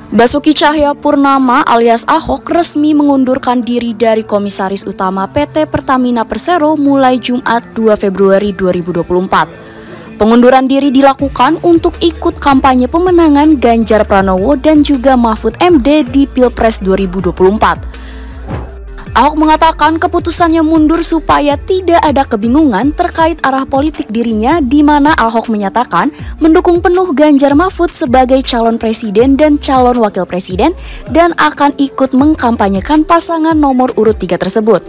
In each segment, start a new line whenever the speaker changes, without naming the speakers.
Basuki Cahayapurnama alias Ahok resmi mengundurkan diri dari Komisaris Utama PT Pertamina Persero mulai Jumat 2 Februari 2024. Pengunduran diri dilakukan untuk ikut kampanye pemenangan Ganjar Pranowo dan juga Mahfud MD di Pilpres 2024. Ahok mengatakan keputusannya mundur supaya tidak ada kebingungan terkait arah politik dirinya, di mana Ahok menyatakan mendukung penuh Ganjar Mahfud sebagai calon presiden dan calon wakil presiden dan akan ikut mengkampanyekan pasangan nomor urut 3 tersebut.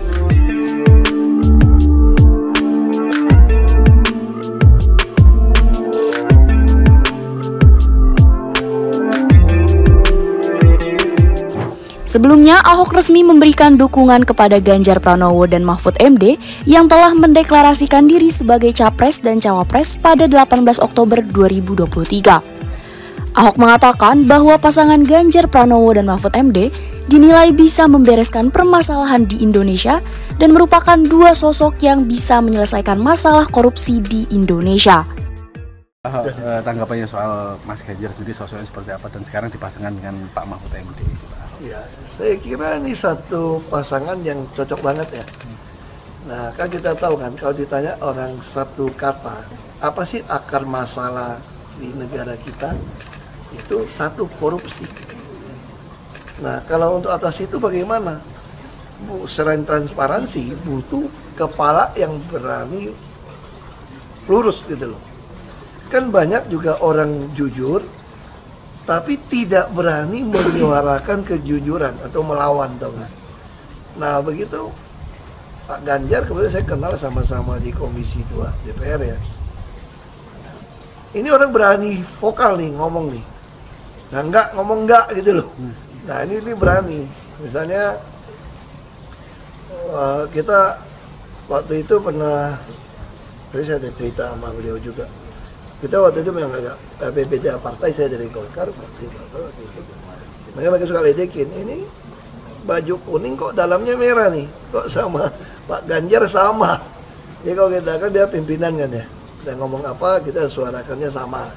Sebelumnya, Ahok resmi memberikan dukungan kepada Ganjar Pranowo dan Mahfud MD yang telah mendeklarasikan diri sebagai Capres dan Cawapres pada 18 Oktober 2023. Ahok mengatakan bahwa pasangan Ganjar Pranowo dan Mahfud MD dinilai bisa membereskan permasalahan di Indonesia dan merupakan dua sosok yang bisa menyelesaikan masalah korupsi di Indonesia.
Tanggapannya soal Mas Ganjar sendiri sosoknya seperti apa dan sekarang dipasangkan dengan Pak Mahfud MD?
Ya, saya kira ini satu pasangan yang cocok banget ya. Nah, kan kita tahu kan kalau ditanya orang satu kata, apa sih akar masalah di negara kita? Itu satu, korupsi. Nah, kalau untuk atas itu bagaimana? Selain transparansi, butuh kepala yang berani lurus gitu loh. Kan banyak juga orang jujur tapi tidak berani menyuarakan kejujuran atau melawan, tahu nggak? Nah begitu Pak Ganjar kemudian saya kenal sama-sama di Komisi 2 DPR ya. Ini orang berani vokal nih ngomong nih. Nah ngomong enggak gitu loh. Nah ini berani. Misalnya kita waktu itu pernah, saya ada cerita sama beliau juga. Kita waktu itu memang agak beda partai, saya dari Golkar waktu itu. Mereka suka ledekin, ini baju kuning kok dalamnya merah nih, kok sama Pak Ganjar sama. Ya kalau kita kan dia pimpinan kan ya, kita ngomong apa kita suarakannya sama,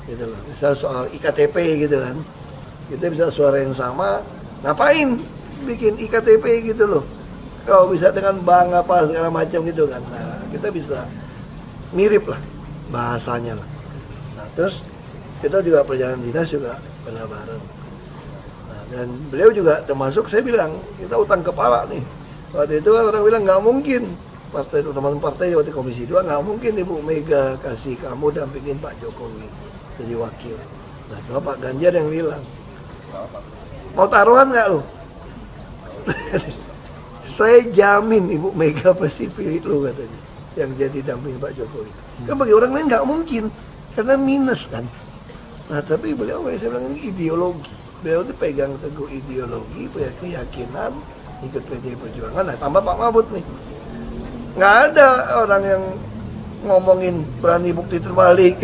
gitu loh. Misal soal IKTP gitu kan, kita bisa suara yang sama, ngapain bikin IKTP gitu loh. Kalau bisa dengan bank apa segala macam gitu kan, nah kita bisa mirip lah bahasanya lah. Nah terus kita juga perjalanan dinas juga pernah bareng. Nah, dan beliau juga termasuk, saya bilang kita utang kepala nih. Waktu itu orang bilang nggak mungkin partai, teman-teman partai waktu Komisi 2 nggak mungkin Ibu Mega kasih kamu dampingin Pak Jokowi jadi wakil. Nah cuma Pak Ganjar yang bilang, mau taruhan nggak lo? Saya jamin Ibu Mega pasti pilih lo katanya yang jadi damping Pak Jokowi. Kan bagi orang lain nggak mungkin, karena minus kan. Nah tapi beliau, saya bilang ini ideologi. Beliau itu pegang teguh ideologi, punya keyakinan, ikut PD Perjuangan. Nah tambah Pak Mahfud nih. Nggak ada orang yang ngomongin berani bukti terbalik,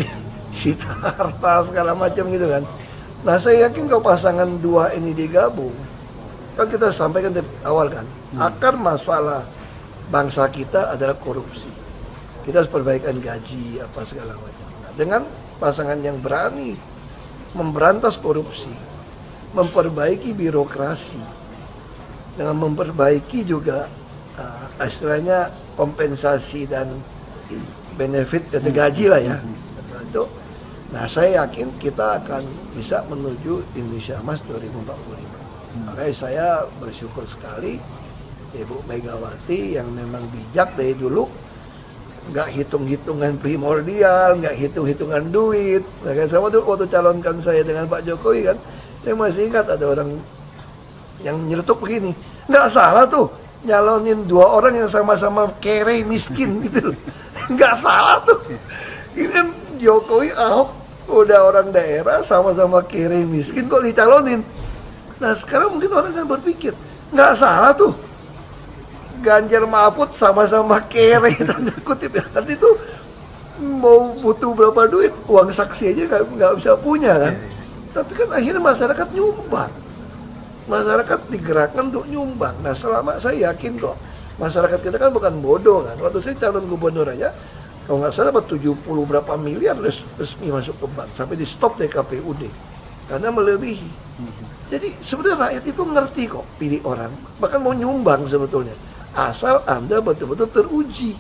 sita harta segala macam gitu kan. Nah saya yakin kalau pasangan dua ini digabung, kan kita sampaikan dari awal kan, akar masalah bangsa kita adalah korupsi. Kita harus perbaikan gaji apa segala macam. Nah, dengan pasangan yang berani memberantas korupsi, memperbaiki birokrasi, dengan memperbaiki juga istilahnya kompensasi dan benefit dan gaji lah ya. Nah saya yakin kita akan bisa menuju Indonesia Emas 2045. Makanya saya bersyukur sekali Ibu Megawati yang memang bijak dari dulu, nggak hitung-hitungan primordial, nggak hitung-hitungan duit. Nah, kan sama tuh waktu calonkan saya dengan Pak Jokowi kan, saya masih ingat ada orang yang nyeletuk begini, nggak salah tuh nyalonin dua orang yang sama-sama kere miskin gitu loh. Nggak salah tuh. Ini kan Jokowi Ahok udah orang daerah sama-sama kere miskin kok dicalonin. Nah sekarang mungkin orang kan berpikir nggak salah tuh Ganjar Mahfud sama-sama kere, tanda kutip ya. Nanti tuh mau butuh berapa duit, uang saksi aja nggak bisa punya kan. Tapi kan akhirnya masyarakat nyumbang. Masyarakat digerakkan untuk nyumbang. Nah selama saya yakin kok, masyarakat kita kan bukan bodoh kan. Waktu saya calon gubernur aja, kalau nggak salah 70 berapa miliar resmi masuk ke bank. Sampai di stop dari KPUD. karena melebihi. Jadi sebenarnya rakyat itu ngerti kok pilih orang, bahkan mau nyumbang sebetulnya, asal Anda betul-betul teruji.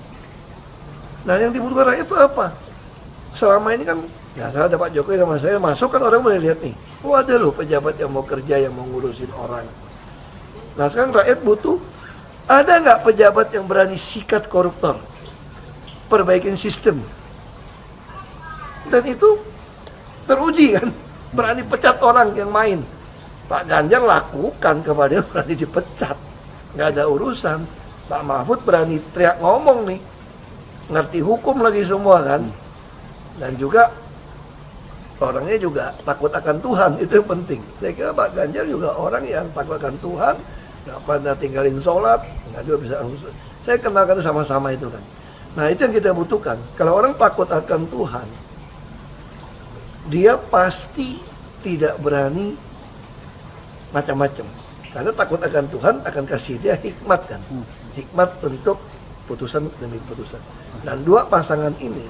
Nah yang dibutuhkan rakyat itu apa? Selama ini kan, ya ada Pak Jokowi sama saya masuk kan orang boleh lihat nih, oh ada loh pejabat yang mau kerja, yang mau ngurusin orang. Nah sekarang rakyat butuh, ada nggak pejabat yang berani sikat koruptor, perbaikin sistem, dan itu teruji kan, berani pecat orang yang main. Pak Ganjar lakukan kepada dia, berani dipecat, nggak ada urusan. Pak Mahfud berani teriak ngomong nih, ngerti hukum lagi semua kan, dan juga orangnya juga takut akan Tuhan, itu yang penting. Saya kira Pak Ganjar juga orang yang takut akan Tuhan, nggak pernah tinggalin sholat, nggak juga bisa. Saya kenalkan sama-sama itu kan. Nah itu yang kita butuhkan. Kalau orang takut akan Tuhan, dia pasti tidak berani macam-macam, karena takut akan Tuhan akan kasih dia hikmat kan, hikmat untuk putusan demi putusan. Dan dua pasangan ini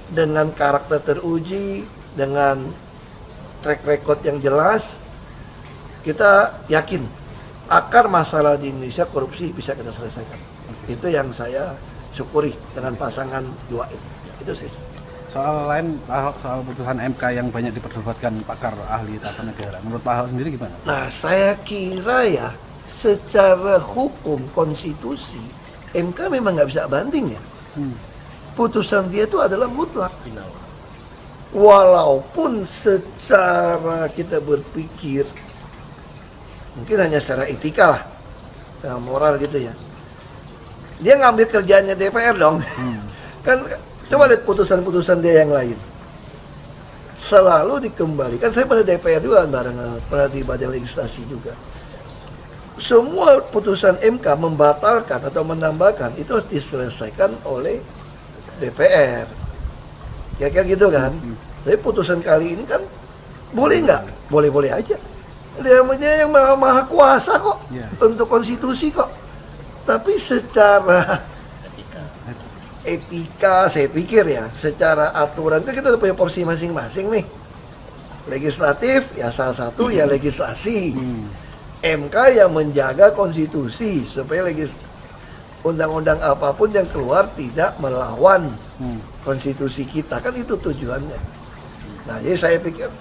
dengan karakter teruji, dengan track record yang jelas, kita yakin akar masalah di Indonesia korupsi bisa kita selesaikan. Itu yang saya syukuri dengan pasangan dua itu sih.
Soal lain, Pak Ahok, soal putusan MK yang banyak diperdebatkan pakar ahli tata negara, menurut Pak Ahok sendiri gimana?
Nah, saya kira ya, secara hukum konstitusi, MK memang nggak bisa banding ya. Putusan dia itu adalah mutlak. Walaupun secara kita berpikir, mungkin hanya secara etika lah, secara moral gitu ya. Dia ngambil kerjaannya DPR dong. Kan coba lihat putusan-putusan dia yang lain. Selalu dikembalikan. Saya pada DPR juga bareng, pernah di badan legislasi juga. Semua putusan MK membatalkan atau menambahkan itu harus diselesaikan oleh DPR. Kira-kira gitu kan. Tapi putusan kali ini kan boleh nggak? Boleh-boleh aja. Dia yang maha kuasa kok, untuk konstitusi kok. Tapi secara etika saya pikir ya, secara aturan kan kita punya porsi masing-masing nih. Legislatif ya salah satu ya legislasi. MK yang menjaga konstitusi supaya undang-undang apapun yang keluar tidak melawan konstitusi kita, kan itu tujuannya. Nah jadi saya pikir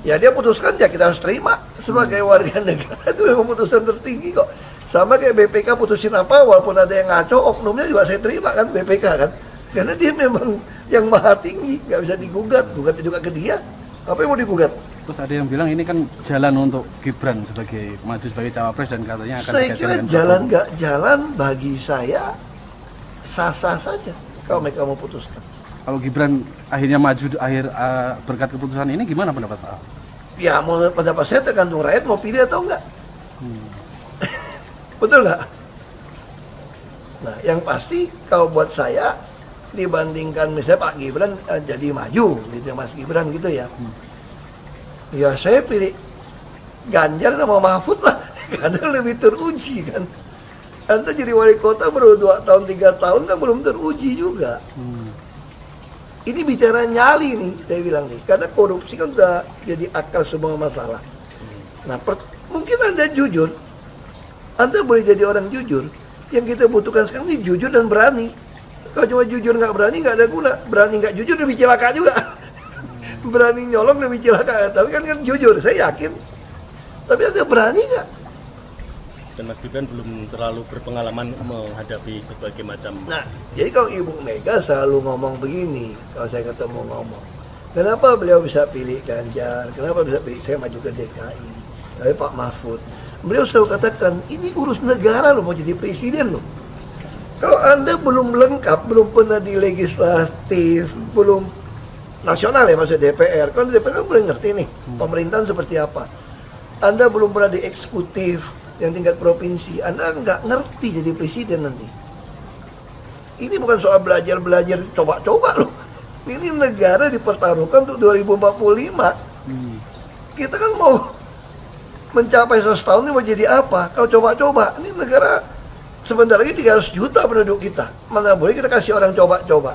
ya dia putuskan ya kita harus terima sebagai warga negara, itu memang putusan tertinggi kok. Sama kayak BPK putusin apa, walaupun ada yang ngaco, oknumnya juga saya terima kan BPK kan. Karena dia memang yang maha tinggi, nggak bisa digugat, gugatnya juga ke dia. Apa yang mau digugat?
Terus ada yang bilang ini kan jalan untuk Gibran sebagai maju sebagai cawapres dan katanya akan
saya kira jalan nggak jalan bagi saya sah-sah saja kalau mereka mau putuskan.
Kalau Gibran akhirnya maju berkat keputusan ini, gimana pendapat Pak?
Ya menurut pendapat saya tergantung rakyat mau pilih atau enggak. Betul nggak? Nah, yang pasti kalau buat saya dibandingkan misalnya Pak Gibran jadi maju gitu, Mas Gibran gitu ya. Ya saya pilih Ganjar sama Mahfud lah, karena lebih teruji kan. Anda jadi wali kota baru 2 tahun 3 tahun kan belum teruji juga. Ini bicara nyali nih, saya bilang nih, karena korupsi kan udah jadi akar semua masalah. Nah, mungkin Anda jujur. Anda boleh jadi orang jujur. Yang kita butuhkan sekarang ini jujur dan berani. Kalau cuma jujur nggak berani nggak ada guna. Berani nggak jujur lebih celaka juga. Berani nyolong lebih celaka. Tapi kan jujur, saya yakin. Tapi Anda berani nggak?
Dan Mas Gibran belum terlalu berpengalaman menghadapi berbagai macam.
Nah, jadi kalau Ibu Mega selalu ngomong begini, kalau saya ketemu ngomong, kenapa beliau bisa pilih Ganjar? Kenapa bisa pilih saya maju ke DKI? Tapi Pak Mahfud, beliau selalu katakan, ini urus negara loh, mau jadi presiden loh. Kalau Anda belum lengkap, belum pernah di legislatif, belum nasional ya maksudnya DPR, kan DPR kan belum ngerti nih pemerintahan seperti apa. Anda belum pernah di eksekutif yang tingkat provinsi, Anda nggak ngerti jadi presiden nanti. Ini bukan soal belajar-belajar, coba-coba loh. Ini negara dipertaruhkan untuk 2045. Kita kan mau mencapai 100 tahun ini mau jadi apa? Kalau coba-coba, ini negara sebentar lagi 300 juta penduduk kita. Mana boleh kita kasih orang coba-coba.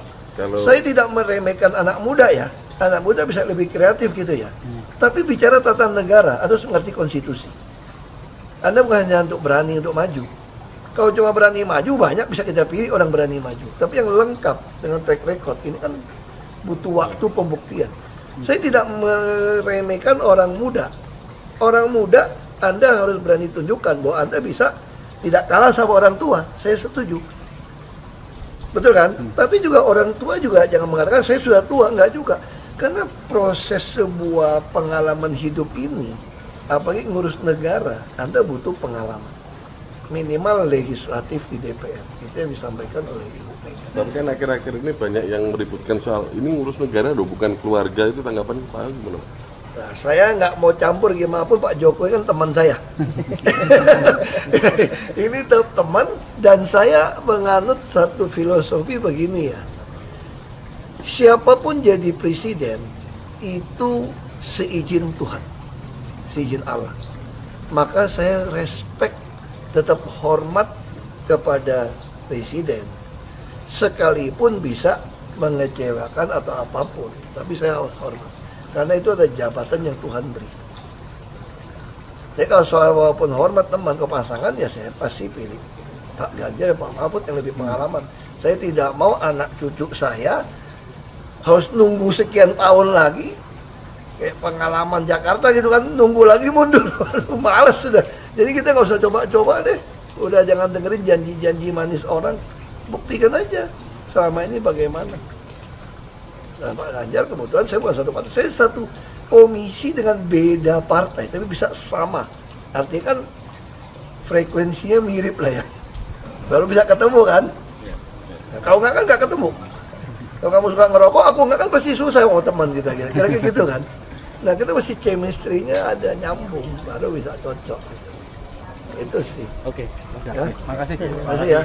Saya tidak meremehkan anak muda ya. anak muda bisa lebih kreatif gitu ya. Tapi bicara tata negara, Anda harus mengerti konstitusi. Anda bukan hanya untuk berani untuk maju. Kalau cuma berani maju, banyak bisa kita pilih orang berani maju. Tapi yang lengkap dengan track record, ini kan butuh waktu pembuktian. Saya tidak meremehkan orang muda. Orang muda, Anda harus berani tunjukkan bahwa Anda bisa tidak kalah sama orang tua. Saya setuju. Betul kan? Tapi juga orang tua juga jangan mengatakan saya sudah tua, enggak juga. Karena proses sebuah pengalaman hidup ini, apalagi ngurus negara, Anda butuh pengalaman. Minimal legislatif di DPR. Itu yang disampaikan oleh Ibu Mega.
Tapi kan akhir-akhir ini banyak yang meributkan soal ini ngurus negara loh, bukan keluarga. Itu tanggapan Pak gimana?
Nah, saya nggak mau campur gimana pun, Pak Jokowi kan teman saya. Ini teman, dan saya menganut satu filosofi begini ya. Siapapun jadi presiden itu seizin Tuhan, seizin Allah. Maka saya respect, tetap hormat kepada presiden, sekalipun bisa mengecewakan atau apapun, tapi saya harus hormat. Karena itu ada jabatan yang Tuhan beri. Jadi kalau soal walaupun hormat teman ke pasangan, ya saya pasti pilih Pak Ganjar dan Pak Mahfud yang lebih pengalaman. Saya tidak mau anak cucu saya harus nunggu sekian tahun lagi, kayak pengalaman Jakarta gitu kan, nunggu lagi mundur. Males sudah. Jadi kita nggak usah coba-coba deh. Udah jangan dengerin janji-janji manis orang. Buktikan aja selama ini bagaimana. Nah, Pak Ganjar kebetulan saya bukan satu partai, saya satu komisi dengan beda partai, tapi bisa sama. Artinya kan frekuensinya mirip lah ya. Baru bisa ketemu kan. Nah, kalau nggak kan nggak ketemu. Kalau kamu suka ngerokok, aku nggak, kan pasti susah mau teman kita, kira-kira gitu kan. Nah, kita mesti chemistry-nya ada nyambung, baru bisa cocok gitu. Itu sih.
Oke,
Ya?
makasih.
Makasih ya.